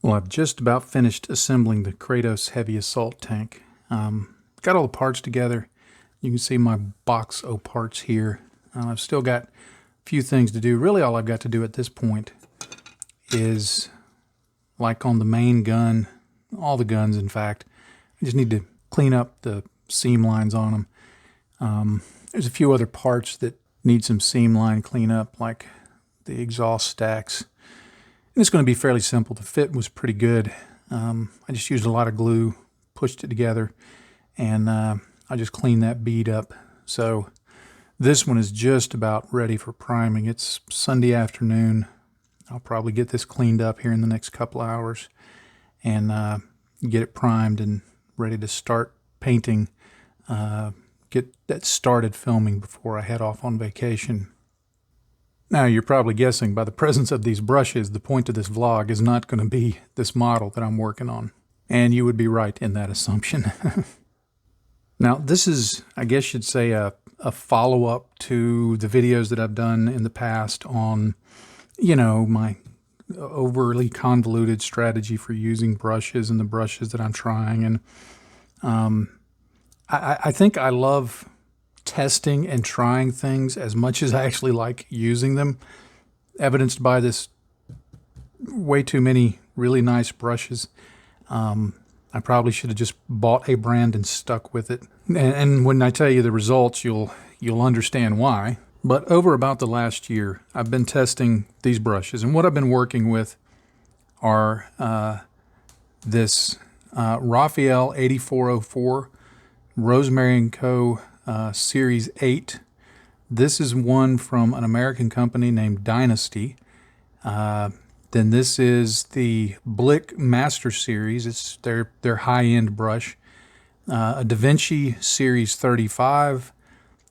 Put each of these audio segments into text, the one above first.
Well, I've just about finished assembling the Kratos heavy assault tank. Got all the parts together. You can see my box of parts here. I've still got a few things to do. Really all I've got to do at this point is, like on the main gun, all the guns in fact, I just need to clean up the seam lines on them. There's a few other parts that need some seam line cleanup, like the exhaust stacks. And it's going to be fairly simple. The fit was pretty good. I just used a lot of glue, pushed it together, and I just cleaned that bead up. So this one is just about ready for priming. It's Sunday afternoon. I'll probably get this cleaned up here in the next couple of hours and get it primed and ready to start painting, get that started filming before I head off on vacation. Now, you're probably guessing by the presence of these brushes, the point of this vlog is not going to be this model that I'm working on. And you would be right in that assumption. Now, this is, I guess you'd say, a follow-up to the videos that I've done in the past on, you know, my overly convoluted strategy for using brushes and the brushes that I'm trying. And I think I love testing and trying things as much as I actually like using them, evidenced by this way too many really nice brushes. I probably should have just bought a brand and stuck with it. And when I tell you the results, you'll understand why. But over about the last year, I've been testing these brushes, and what I've been working with are this Raphael 8404 Rosemary & Co. Series 8. This is one from an American company named Dynasty. Then this is the Blick Master Series. It's their high-end brush. A Da Vinci Series 35,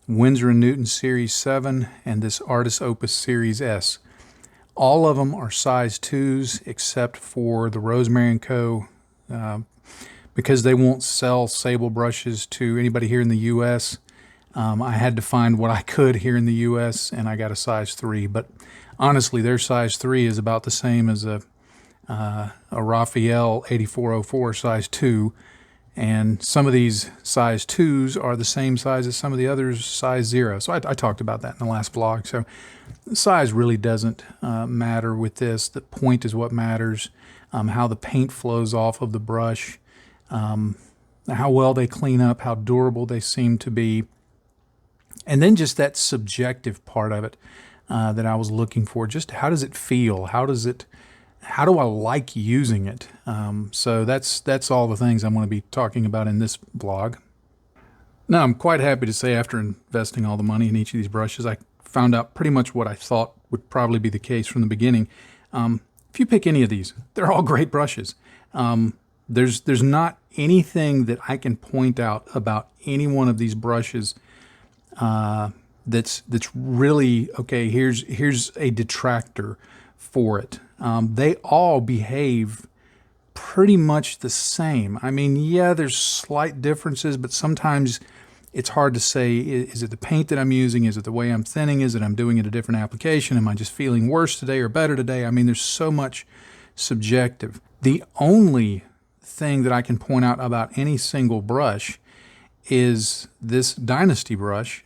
Winsor & Newton Series 7, and this Artist Opus Series S. All of them are size 2s except for the Rosemary & Co. Because they won't sell sable brushes to anybody here in the U.S., I had to find what I could here in the U.S., and I got a size 3. But honestly, their size 3 is about the same as a Raphael 8404 size 2. And some of these size 2s are the same size as some of the others size 0. So I talked about that in the last vlog. So the size really doesn't matter with this. The point is what matters. How the paint flows off of the brush. How well they clean up. How durable they seem to be. And then just that subjective part of it that I was looking for. Just how does it feel? How do I like using it? So that's all the things I'm going to be talking about in this vlog. Now, I'm quite happy to say after investing all the money in each of these brushes, I found out pretty much what I thought would probably be the case from the beginning. If you pick any of these, they're all great brushes. There's not anything that I can point out about any one of these brushes that's really, okay, here's a detractor for it. They all behave pretty much the same. I mean, yeah, there's slight differences, but sometimes it's hard to say, is it the paint that I'm using? Is it the way I'm thinning? Is it I'm doing it a different application? Am I just feeling worse today or better today? I mean, there's so much subjective. The only thing that I can point out about any single brush is this Dynasty brush.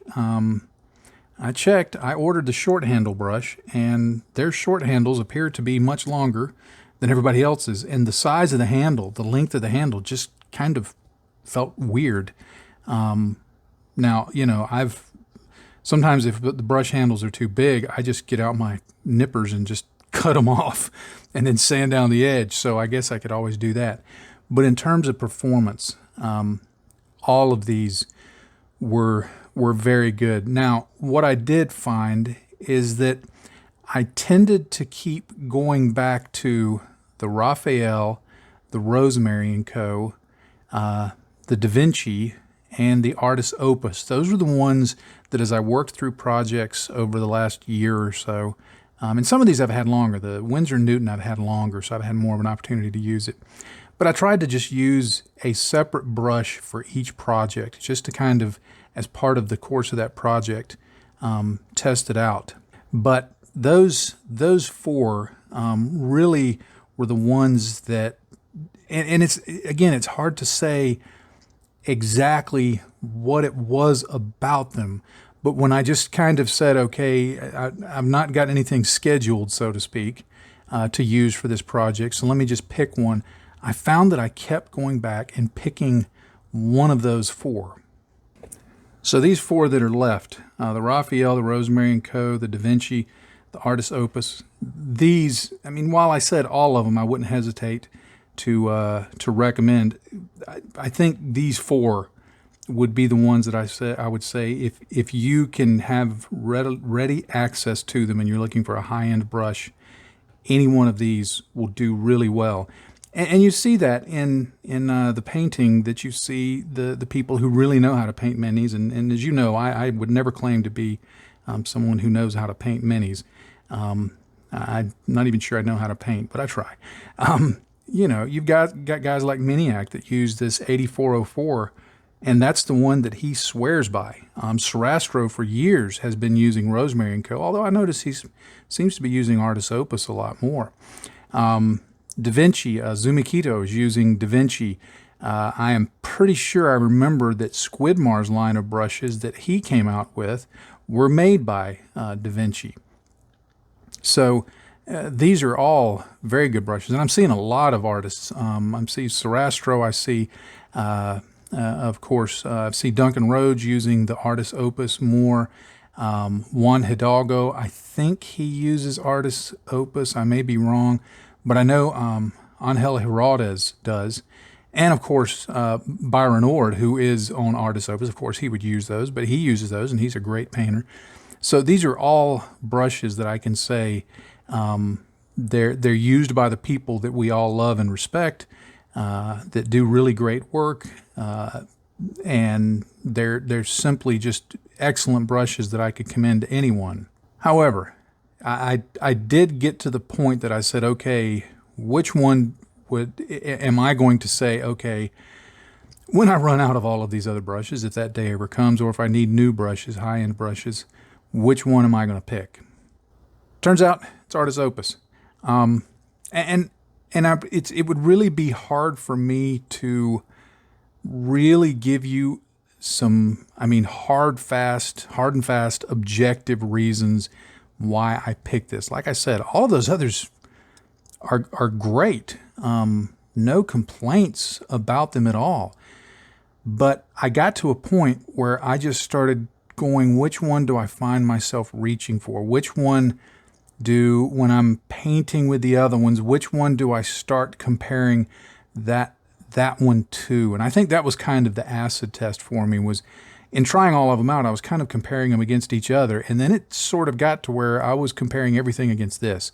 I checked, I ordered the short handle brush, and their short handles appear to be much longer than everybody else's. And the size of the handle, the length of the handle just kind of felt weird. Now, you know, sometimes if the brush handles are too big, I just get out my nippers and just cut them off and then sand down the edge. So I guess I could always do that. But in terms of performance, all of these were very good. Now, what I did find is that I tended to keep going back to the Raphael, the Rosemary & Co., the Da Vinci, and the Artist Opus. Those were the ones that as I worked through projects over the last year or so, and some of these I've had longer. The Winsor & Newton I've had longer, so I've had more of an opportunity to use it. But I tried to just use a separate brush for each project, just to kind of, as part of the course of that project, test it out. But those four really were the ones that, and it's, again, it's hard to say exactly what it was about them. But when I just kind of said, okay, I've not got anything scheduled, so to speak, to use for this project, so let me just pick one, I found that I kept going back and picking one of those four. So these four that are left, the Raphael, the Rosemary & Co., the Da Vinci, the Artis Opus, these, I mean, while I said all of them, I wouldn't hesitate to recommend. I think these four would be the ones that I would say if you can have ready access to them and you're looking for a high-end brush, any one of these will do really well. And you see that in the painting, that you see the people who really know how to paint minis. And as you know, I would never claim to be someone who knows how to paint minis. I'm not even sure I know how to paint, but I try. You know, you've got guys like Miniac that use this 8404, and that's the one that he swears by. Sarastro for years has been using Rosemary & Co., although I notice he seems to be using Artis Opus a lot more. Da Vinci, Zumikito is using Da Vinci. I am pretty sure I remember that Squidmar's line of brushes that he came out with were made by Da Vinci. So these are all very good brushes, and I'm seeing a lot of artists. I'm seeing Sarastro, I see, of course, I see Duncan Rhodes using the Artis Opus more. Juan Hidalgo, I think he uses Artis Opus. I may be wrong, but I know Angel Heraldez does. And, of course, Byron Ord, who is on Artis Opus. Of course, he would use those, but he uses those, and he's a great painter. So these are all brushes that I can say they're used by the people that we all love and respect, that do really great work, and they're simply just excellent brushes that I could commend to anyone. However, I did get to the point that I said, okay, which one am I going to say, okay, when I run out of all of these other brushes, if that day ever comes, or if I need new brushes, high-end brushes, which one am I going to pick? Turns out it's Artis Opus. It would really be hard for me to really give you some, hard and fast, objective reasons why I picked this. Like I said, all of those others are great. No complaints about them at all. But I got to a point where I just started going, which one do I find myself reaching for? Which one when I'm painting with the other ones, which one do I start comparing that one to? And I think that was kind of the acid test for me, was in trying all of them out, I was kind of comparing them against each other. And then it sort of got to where I was comparing everything against this,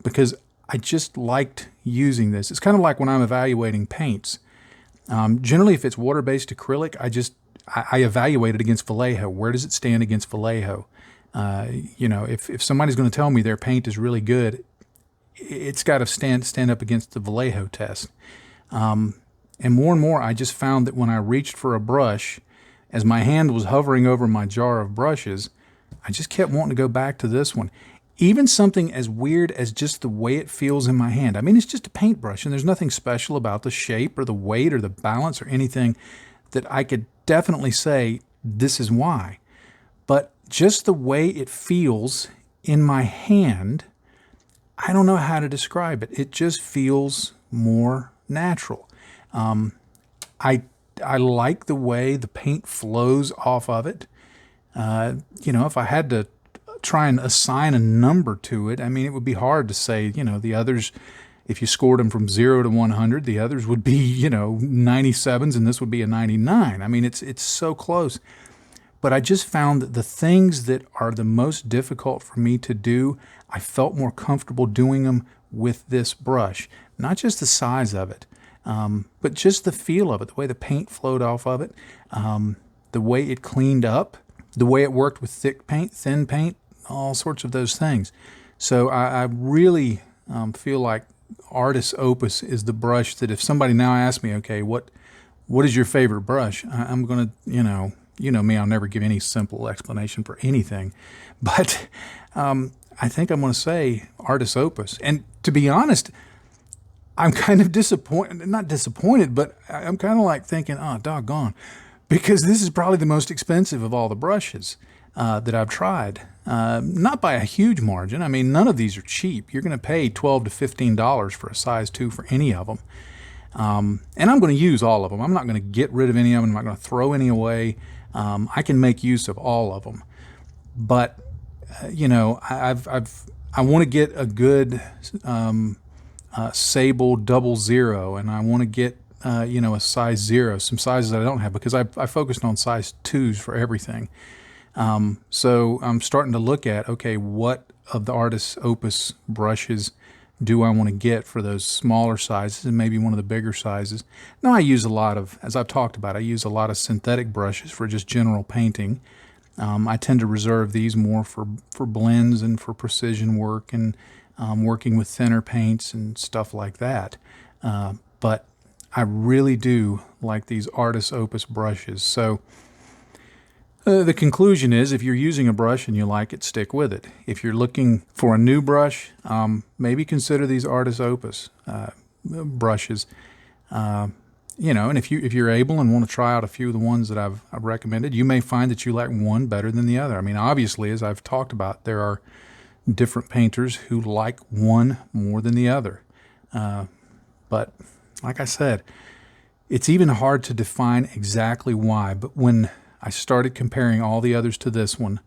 because I just liked using this. It's kind of like when I'm evaluating paints. Generally, if it's water-based acrylic, I evaluate it against Vallejo. Where does it stand against Vallejo? If somebody's going to tell me their paint is really good, it's got to stand up against the Vallejo test. And more, I just found that when I reached for a brush, as my hand was hovering over my jar of brushes, I just kept wanting to go back to this one. Even something as weird as just the way it feels in my hand. It's just a paintbrush, and there's nothing special about the shape or the weight or the balance or anything that I could definitely say this is why. But just the way it feels in my hand, I don't know how to describe it. It just feels more natural. I like the way the paint flows off of it. If I had to try and assign a number to it, it would be hard to say, the others, if you scored them from 0 to 100, the others would be, 97s, and this would be a 99. It's so close. But I just found that the things that are the most difficult for me to do, I felt more comfortable doing them with this brush. Not just the size of it, but just the feel of it, the way the paint flowed off of it, the way it cleaned up, the way it worked with thick paint, thin paint, all sorts of those things. So I really feel like Artis Opus is the brush that if somebody now asks me, okay, what is your favorite brush? I'm going to, you know me, I'll never give any simple explanation for anything. But I think I'm going to say Artis Opus. And to be honest, I'm kind of disappointed, not disappointed, but I'm kind of like thinking, oh, doggone, because this is probably the most expensive of all the brushes that I've tried. Not by a huge margin. I mean, none of these are cheap. You're going to pay $12 to $15 for a size 2 for any of them. And I'm going to use all of them. I'm not going to get rid of any of them. I'm not going to throw any away. I can make use of all of them. But, you know, I want to get a good Sable 00, and I want to get you know, a size 0, some sizes I don't have, because I focused on size 2s for everything. So I'm starting to look at, okay, what of the Artist Opus brushes do I want to get for those smaller sizes and maybe one of the bigger sizes. Now I use a lot of, as I've talked about, I use a lot of synthetic brushes for just general painting. I tend to reserve these more for blends and for precision work and working with thinner paints and stuff like that. But I really do like these Artist Opus brushes. So the conclusion is, if you're using a brush and you like it, stick with it. If you're looking for a new brush, maybe consider these Artist Opus brushes. You know, and if you're able and want to try out a few of the ones that I've recommended, you may find that you like one better than the other. I mean, obviously, as I've talked about, there are different painters who like one more than the other. But like I said, it's even hard to define exactly why. But when I started comparing all the others to this one,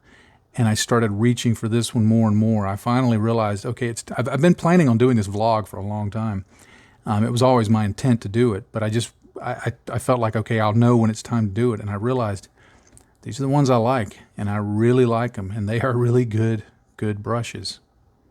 and I started reaching for this one more and more, I finally realized, okay, I've been planning on doing this vlog for a long time. It was always my intent to do it, but I felt like, okay, I'll know when it's time to do it. And I realized these are the ones I like, and I really like them, and they are really good brushes.